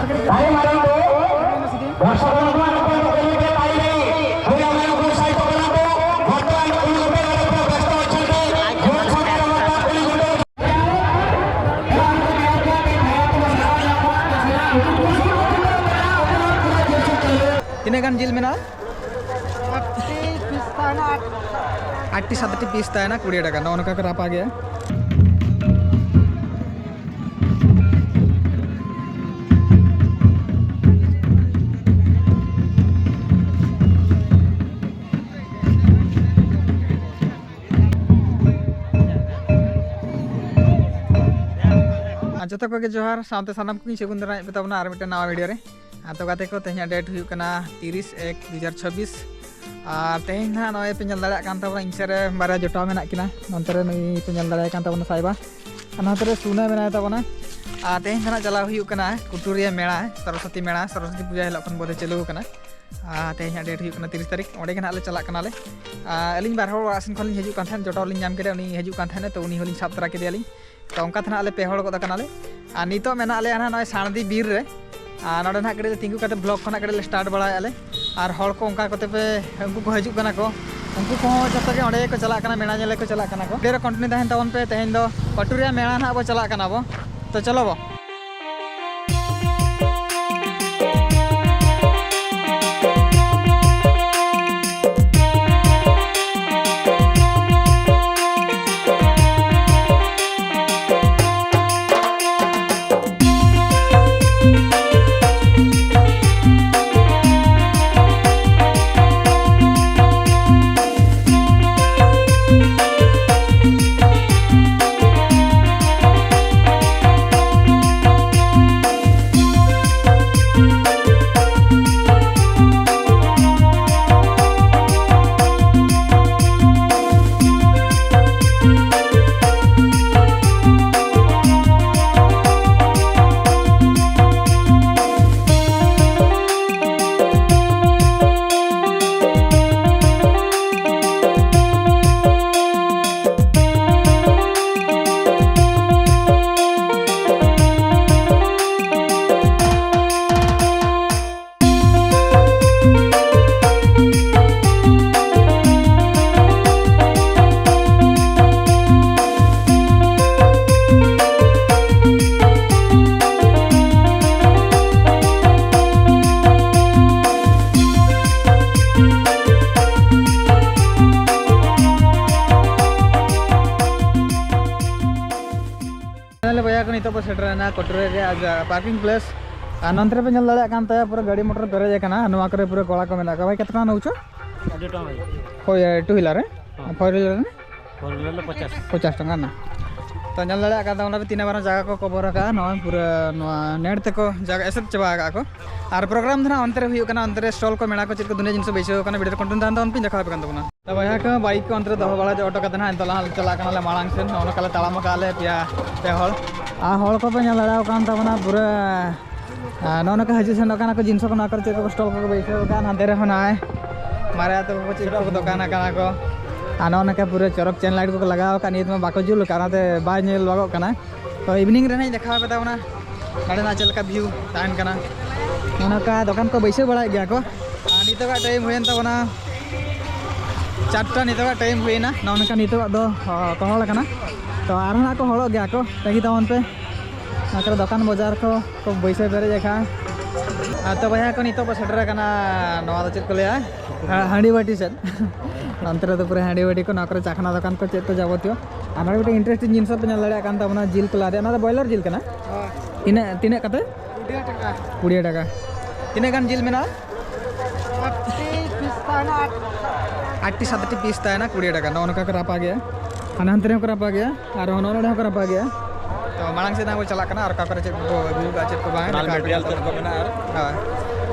Ini kan jil mena? 87 piece था ना 20 टका ना उनका कर आप आ गया जतो को के जोहार सामते सानाम को सेगुन दरा बेतावना आर मिटे नवा वीडियो रे तो गाते को तेहना डेट हुई कना 30/1/2026 और तेहन ना नय पे ñel दाड़ा कान ताबना इंसरे बारे जोटा मेना किना नंतरे नई पे ñel दाड़ा कान ताबना साइबा अनतरे सुना मेना ताबना आ तेहन ना चला हुई कना कुटुरिया मेला सरस्वती पूजा हिला खन बोधे चलू कना तेहना डेट हुई कना 30 तारीख ओडे गना ले चला कना ले अलिन बार होड़ आसिन खन हिजु कान थान जोटा लिन नाम केदे उनी हिजु कान थाने तो उनी होलिन साब तरा केदे आलिन तो उनका थाना ले पे होड़ को कना ले आ नितो मेना ले ना नय साणदी बीर रे नोडे ना कड़े तिंगु कते ब्लॉग खना कड़े स्टार्ट बड़ा आले और हड़ को उनका कते पे उनको को हजू कना को उनको को जत के ओडे को चला कना मेना नेले को चला कना को देर कंटिन्यू तहन तावन पे तहन दो कटुरिया मेला ना अब चला कना बो तो चलो बो नितो पर सेटरना कटुरे रे आज पार्किंग प्लेस नंतरे पे ñel दाड़ा कान ताया पूरा गाड़ी मोटर पेरेज कना नवा करे पूरा कोला को मेना का भाई कितना नउचो 2 टका भाई होय 2 व्हीलर रे 4 व्हीलर ने 4 व्हीलर 50 टका ना तो ñel दाड़ा का उना पे 3 बार जगह को कवर का नवा पूरा नवा नेट ते को जगह एसब चबा का को और प्रोग्राम धना अंतरे हुई कना अंतरे स्टॉल को मेना को चित को दुनिया जिनसे बेचो कना वीडियो कंटेंट दान उन पे देखा पे कन तो भैया का बाइक को अंतरे दहो बाला ऑटो का धना तला चला कना ले मालांग से ओना कला तालाम का ले पिया पे हल आ हल को पे ñel दाड़ा कान ताबना पूरा नौना का हजू से नकाना को जिनसो को नाकर चेक को स्टॉल को बेचो का अंदर होना है मारे तो को चित को दुकान का को आना का पूरा चरक चैन लाइट को लगाओ का नीत में बाको जुल कानाते बाय नेल लगो कना तो इवनिंग रे नहीं देखा पे तावना नाडे ना चल का व्यू तान कना ओना का दुकान को बैसे बड़ा गया को नीतो का टाइम हुएन तावना 4टा नीतो का टाइम हुएना नौना का नीतो दो कहल कना तो आरना को हड़ो गया को तगी तावन पे आकर दुकान बाजार को बैसे पेरे देखा तो भैया को नीतो पर सेटर कना नवा तो चेक को ले हांडी बाटी से अंतरे तो पूरा हांडी बाटी को नाकर चाखना दुकान को चेक तो जाबतियो आना गोटे इंटरेस्टिंग जिनस पे ñel दाड़ा कान ताबना जिल को लादे ना बॉयलर जिल कना इने तिने कते 20 टका तिने गान जिल मेना 87 पीस था ना 20 टका ना उनका कर आपा गया हाना अंतरे को आपा गया और होनो को आपा गया तो मांग से ना वो चला कना और का करे चेक को व्यू का चेक को बाय ना मटेरियल तो को मेना और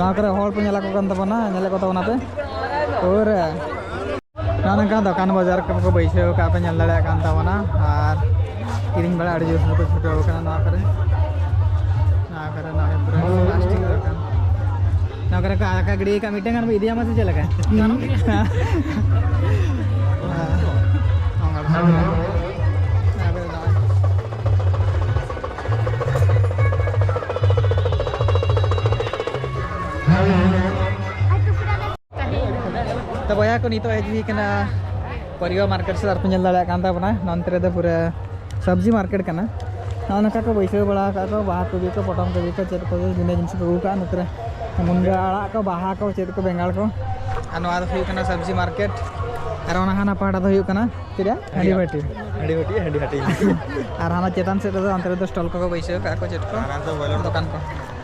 ना करे हॉल पे ñela को कान ताबना ñele को ताबना पे और ना का दुकान बाजार को बैसे का पे ñel दाड़ा कान ताबना और किरिंग बड़ा अड़ी जो को छुटो कना ना करे ना पूरा प्लास्टिक दुकान ना करे का गड़ी का मीटिंग में इदिया मत चला का बया को नितो हेज कना परिवा मार्केट से पे दाड़ा कांता बना नंतरे दो पूरा सब्जी मार्केट कना नका को बैसे बड़ा को बाहा कबी को पटम कबी को चेत को बिना जिनस को का नतरे मुनगा आड़ा को बाहा को चेत को बेंगाल को अनवा दो कना सब्जी मार्केट और ओना हाना पाटा दो कना तिरा हंडी बाटी और हाना चेतन से दो अंतरे दो स्टॉल को बैसे का को चेत को दुकान को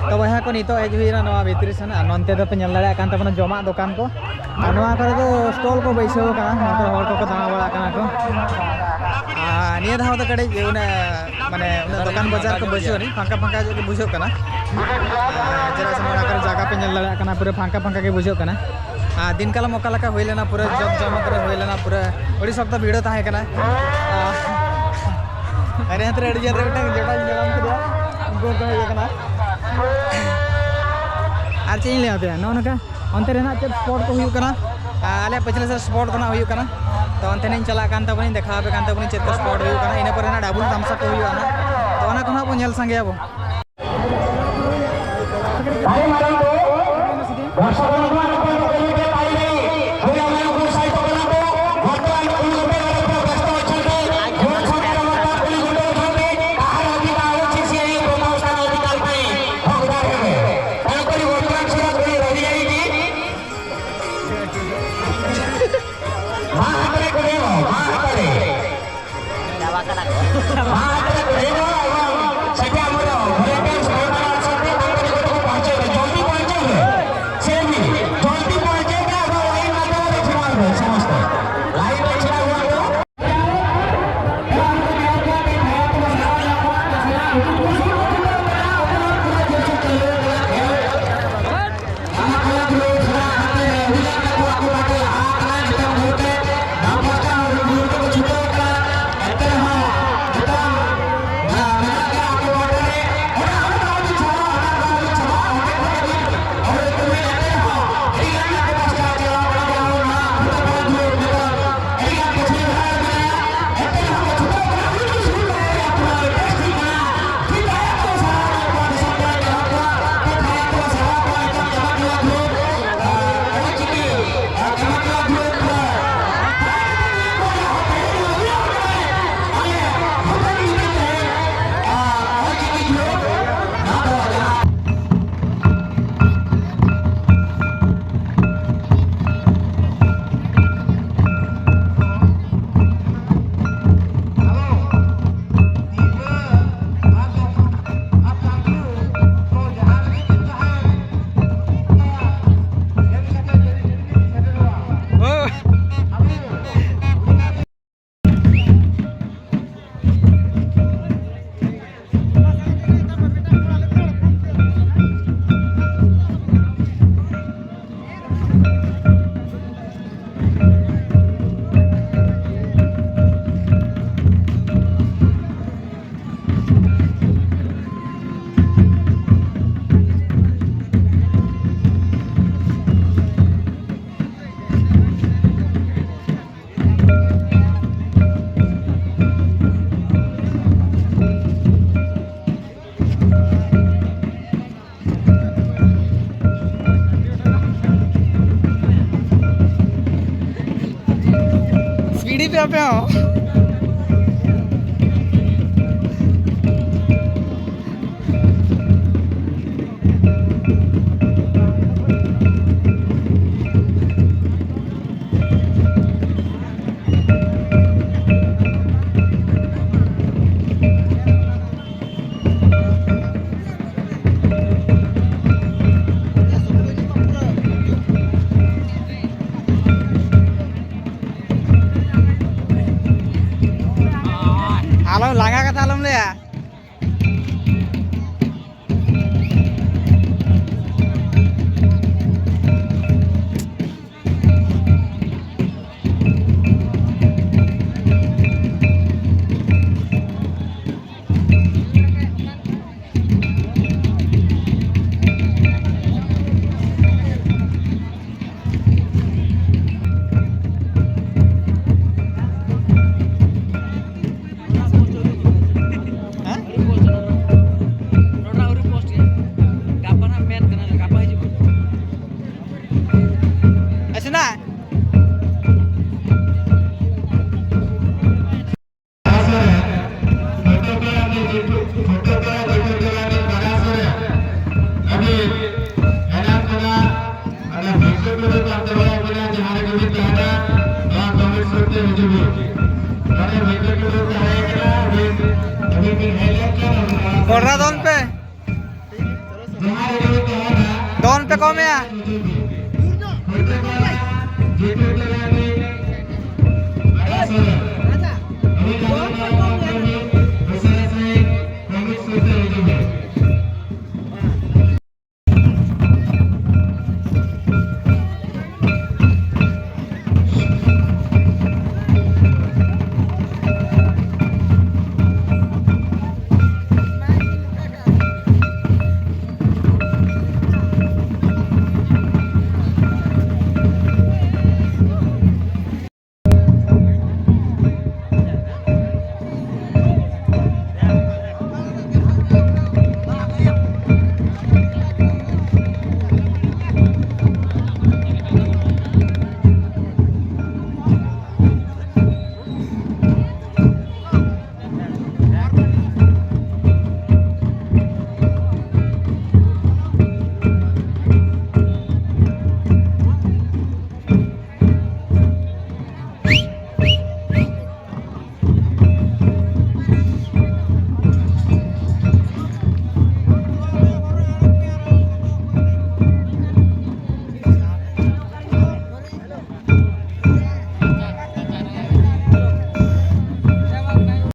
तो बया को नितो हेज हुईना नवा भितरी सन नंते दो पे नल दाड़ा कान तबना जमा दुकान को नवा करे तो स्टॉल को बैसे कना नकर हर को दाना बड़ा कना को निया धाव तो कड़े माने दुकान बाजार को बसो नहीं फांका फांका जो बुझो कना जरा से नवा करे जगह पे नल दाड़ा कना पूरा फांका फांका के बुझो कना दिन कालम ओका लका होइलेना पूरा जब जमा करे होइलेना पूरा ओडी सब तो भीड़ ताहे कना अरे हतरे अड़ी जरे जोटा जगम के गो गो ये कना और चेंज ले पे नका अंते रेना चेक स्पॉट को हुई कना आले पिछले से स्पॉट कोना हुई कना तो अंते नहीं चला कान तबनी देखा पे कान तबनी चेक स्पॉट हुई कना इने पर ना डबल तमसा को हुई ना तो ओना कोना बो नेल संगे आबो पे आलम लांगा कथा आलम ले बढ़ रहा दोन पे कम है राजा